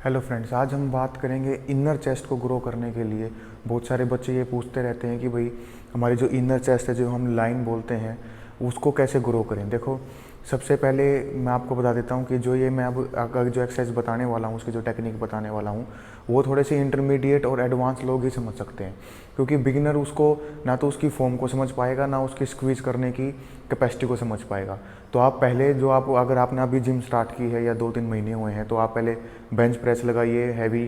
Hello friends, आज हम बात करेंगे इनर चेस्ट को ग्रो करने के लिए। बहुत सारे बच्चे ये पूछते रहते हैं कि भाई हमारी जो इनर चेस्ट है, जो हम लाइन बोलते हैं, उसको कैसे ग्रो करें। देखो, सबसे पहले मैं आपको बता देता हूँ कि जो ये मैं अब जो एक्सरसाइज बताने वाला हूँ, उसकी जो टेक्निक बताने वाला हूँ, वो थोड़े से इंटरमीडिएट और एडवांस लोग ही समझ सकते हैं। क्योंकि बिगिनर उसको ना तो उसकी फॉर्म को समझ पाएगा, ना उसकी स्क्वीज करने की कैपेसिटी को समझ पाएगा। तो आप पहले जो आप अगर आपने अभी जिम स्टार्ट की है या 2-3 महीने हुए हैं, तो आप पहले बेंच प्रेस लगाइए, हैवी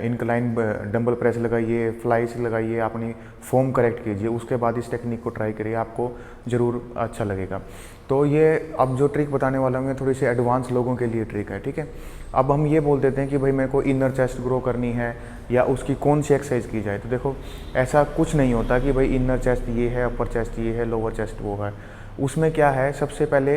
इंक्लाइन डंबल प्रेस लगाइए, फ्लाइस लगाइए, अपनी फॉर्म करेक्ट कीजिए। उसके बाद इस टेक्निक को ट्राई करिए, आपको ज़रूर अच्छा लगेगा। तो ये अब जो ट्रिक बताने वाला हूँ, थोड़ी सी एडवांस लोगों के लिए ट्रिक है, ठीक है। अब हम ये बोल देते हैं कि भाई मेरे को इनर चेस्ट ग्रो करनी है या उसकी कौन सी एक्सरसाइज की जाए। तो देखो, ऐसा कुछ नहीं होता कि भाई इनर चेस्ट ये है, अपर चेस्ट ये है, लोअर चेस्ट वो है। उसमें क्या है, सबसे पहले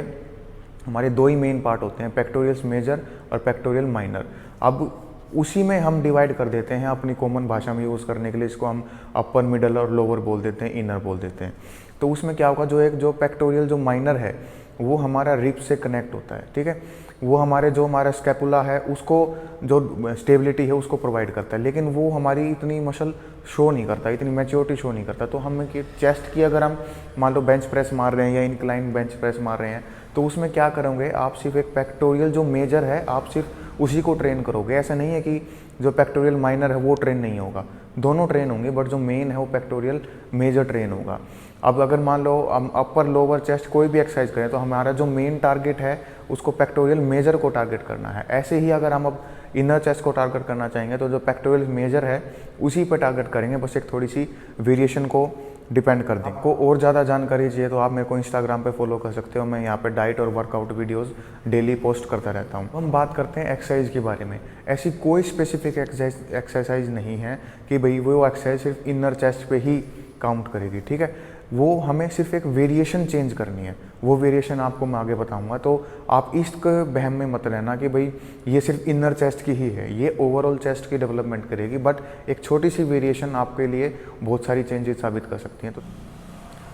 हमारे दो ही मेन पार्ट होते हैं, पेक्टोरियल्स मेजर और पेक्टोरियल माइनर। अब उसी में हम डिवाइड कर देते हैं अपनी कॉमन भाषा में यूज़ करने के लिए। इसको हम अपर, मिडल और लोअर बोल देते हैं, इनर बोल देते हैं। तो उसमें क्या होगा, जो पेक्टोरियल जो माइनर है वो हमारा रिब्स से कनेक्ट होता है, ठीक है। वो हमारा स्कैपुला है, उसको जो स्टेबिलिटी है उसको प्रोवाइड करता है, लेकिन वो हमारी इतनी मसल शो नहीं करता, इतनी मैच्योरिटी शो नहीं करता। तो हम चेस्ट की अगर हम मान लो बेंच प्रेस मार रहे हैं या इंक्लाइन बेंच प्रेस मार रहे हैं, तो उसमें क्या करोगे आप, सिर्फ एक पेक्टोरियल जो मेजर है आप सिर्फ उसी को ट्रेन करोगे। ऐसा नहीं है कि जो पेक्टोरियल माइनर है वो ट्रेन नहीं होगा, दोनों ट्रेन होंगे, बट जो मेन है वो पेक्टोरियल मेजर ट्रेन होगा। अब अगर मान लो हम अपर लोअर चेस्ट कोई भी एक्सरसाइज करें, तो हमारा जो मेन टारगेट है उसको पेक्टोरियल मेजर को टारगेट करना है। ऐसे ही अगर हम अब इनर चेस्ट को टारगेट करना चाहेंगे, तो जो पेक्टोरियल मेजर है उसी पर टारगेट करेंगे, बस एक थोड़ी सी वेरिएशन को डिपेंड कर दें। को और ज़्यादा जानकारी चाहिए तो आप मेरे को इंस्टाग्राम पे फॉलो कर सकते हो। मैं यहाँ पे डाइट और वर्कआउट वीडियोस डेली पोस्ट करता रहता हूँ। हम बात करते हैं एक्सरसाइज के बारे में। ऐसी कोई स्पेसिफिक एक्सरसाइज नहीं है कि भाई वो एक्सरसाइज सिर्फ इनर चेस्ट पे ही काउंट करेगी, ठीक है। वो हमें सिर्फ एक वेरिएशन चेंज करनी है, वो वेरिएशन आपको मैं आगे बताऊंगा। तो आप इस बहम में मत रहना कि भाई ये सिर्फ इनर चेस्ट की ही है, ये ओवरऑल चेस्ट की डेवलपमेंट करेगी, बट एक छोटी सी वेरिएशन आपके लिए बहुत सारी चेंजेस साबित कर सकती हैं।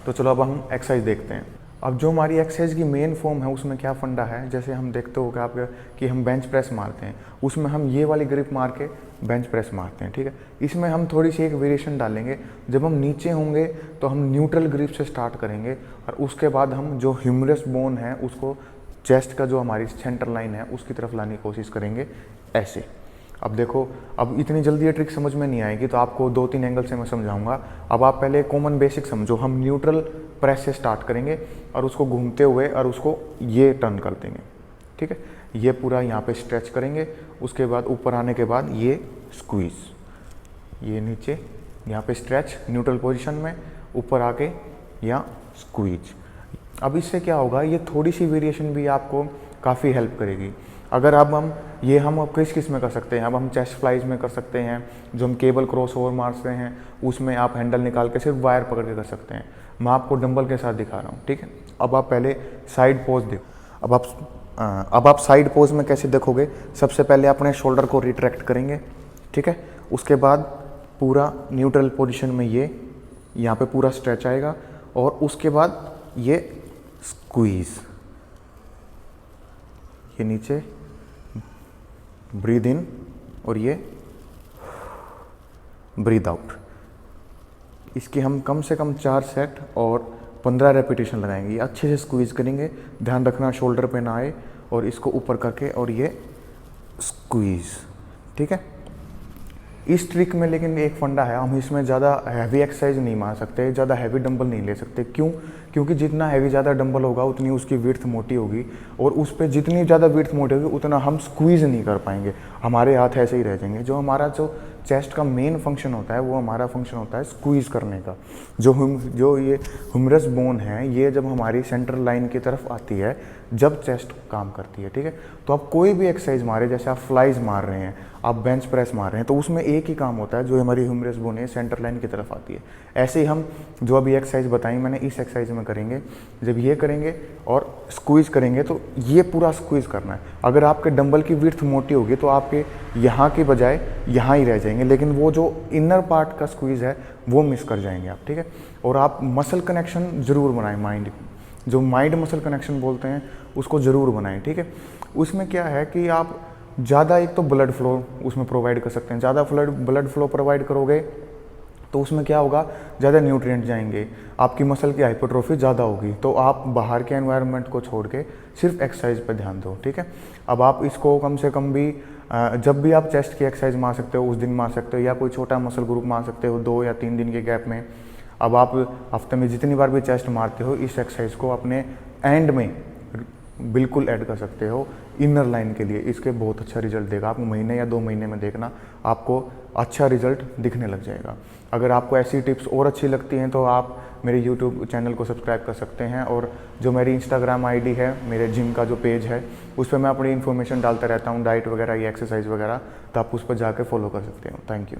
तो चलो अब हम एक्सरसाइज देखते हैं। अब जो हमारी एक्सरसाइज की मेन फॉर्म है उसमें क्या फंडा है, जैसे हम देखते हो कि हम बेंच प्रेस मारते हैं, उसमें हम ये वाली ग्रिप मार के बेंच प्रेस मारते हैं, ठीक है। इसमें हम थोड़ी सी एक वेरिएशन डालेंगे। जब हम नीचे होंगे तो हम न्यूट्रल ग्रिप से स्टार्ट करेंगे, और उसके बाद हम जो ह्यूमरस बोन है उसको चेस्ट का जो हमारी सेंटर लाइन है उसकी तरफ लाने की कोशिश करेंगे, ऐसे। अब देखो, अब इतनी जल्दी ये ट्रिक समझ में नहीं आएगी, तो आपको 2-3 एंगल से मैं समझाऊंगा। अब आप पहले कॉमन बेसिक समझो। हम न्यूट्रल प्रेस से स्टार्ट करेंगे और उसको घूमते हुए और उसको ये टर्न कर देंगे, ठीक है। ये पूरा यहाँ पे स्ट्रेच करेंगे, उसके बाद ऊपर आने के बाद ये स्क्वीज, ये नीचे यहाँ पे स्ट्रेच न्यूट्रल पोजीशन में, ऊपर आके यहाँ स्क्वीज। अब इससे क्या होगा, ये थोड़ी सी वेरिएशन भी आपको काफ़ी हेल्प करेगी। अगर अब हम किस में कर सकते हैं, अब हम चेस्ट फ्लाइज में कर सकते हैं। जो हम केबल क्रॉस ओवर मारते हैं उसमें आप हैंडल निकाल के सिर्फ वायर पकड़ के कर सकते हैं। मैं आपको डंबल के साथ दिखा रहा हूँ, ठीक है। अब आप पहले साइड पोज देखो। अब आप साइड पोज में कैसे देखोगे, सबसे पहले अपने शोल्डर को रिट्रैक्ट करेंगे, ठीक है। उसके बाद पूरा न्यूट्रल पोजीशन में ये यहाँ पे पूरा स्ट्रेच आएगा, और उसके बाद ये स्क्वीज, ये नीचे ब्रीद इन और ये ब्रीद आउट। इसकी हम कम से कम 4 सेट और 15 रेपिटेशन लगाएंगे। ये अच्छे से स्क्वीज करेंगे, ध्यान रखना शोल्डर पे ना आए, और इसको ऊपर करके और ये स्क्वीज, ठीक है। इस ट्रिक में लेकिन एक फंडा है, हम इसमें ज़्यादा हैवी एक्सरसाइज नहीं मार सकते, ज़्यादा हैवी डंबल नहीं ले सकते। क्यों? क्योंकि जितना हैवी ज़्यादा डंबल होगा उतनी उसकी विड्थ मोटी होगी, और उस पर जितनी ज़्यादा विड्थ मोटी होगी उतना हम स्क्वीज़ नहीं कर पाएंगे, हमारे हाथ ऐसे ही रह जाएंगे। जो चेस्ट का मेन फंक्शन होता है वो हमारा फंक्शन होता है स्क्वीज़ करने का। जो ये ह्यूमरस बोन है, ये जब हमारी सेंटर लाइन की तरफ आती है, जब चेस्ट काम करती है, ठीक है। तो आप कोई भी एक्सरसाइज मारे, जैसे आप फ्लाइज मार रहे हैं, आप बेंच प्रेस मार रहे हैं, तो उसमें एक ही काम होता है, जो हमारी ह्यूमरस बोन है सेंटर लाइन की तरफ आती है। ऐसे ही हम जो अभी एक्सरसाइज बताई मैंने, इस एक्सरसाइज में करेंगे। जब ये करेंगे और स्क्वीज़ करेंगे तो ये पूरा स्क्वीज़ करना है। अगर आपके डंबल की विड्थ मोटी होगी तो आपके यहाँ की बजाय यहाँ ही रह जाएंगे, लेकिन वो जो इनर पार्ट का स्क्वीज़ है वो मिस कर जाएंगे आप, ठीक है। और आप मसल कनेक्शन ज़रूर बनाएं, माइंड जो माइंड मसल कनेक्शन बोलते हैं उसको ज़रूर बनाएं, ठीक है। उसमें क्या है कि आप ज़्यादा एक तो ब्लड फ्लो उसमें प्रोवाइड कर सकते हैं। ज़्यादा ब्लड फ्लो प्रोवाइड करोगे तो उसमें क्या होगा, ज़्यादा न्यूट्रिएंट जाएंगे, आपकी मसल की हाइपरट्रोफी ज़्यादा होगी। तो आप बाहर के एनवायरनमेंट को छोड़ के सिर्फ एक्सरसाइज पर ध्यान दो, ठीक है। अब आप इसको कम से कम भी जब भी आप चेस्ट की एक्सरसाइज मार सकते हो उस दिन मार सकते हो, या कोई छोटा मसल ग्रुप मार सकते हो 2 या 3 दिन के गैप में। अब आप हफ्ते में जितनी बार भी चेस्ट मारते हो इस एक्सरसाइज को अपने एंड में बिल्कुल ऐड कर सकते हो इनर लाइन के लिए। इसके बहुत अच्छा रिजल्ट देगा, आप महीने या 2 महीने में देखना आपको अच्छा रिजल्ट दिखने लग जाएगा। अगर आपको ऐसी टिप्स और अच्छी लगती हैं तो आप मेरे यूट्यूब चैनल को सब्सक्राइब कर सकते हैं, और जो मेरी इंस्टाग्राम आईडी है, मेरे जिम का जो पेज है, उस पर मैं अपनी इन्फॉर्मेशन डालता रहता हूँ, डाइट वगैरह या एक्सरसाइज वगैरह, तो आप उस पर जाकर फॉलो कर सकते हो। Thank you.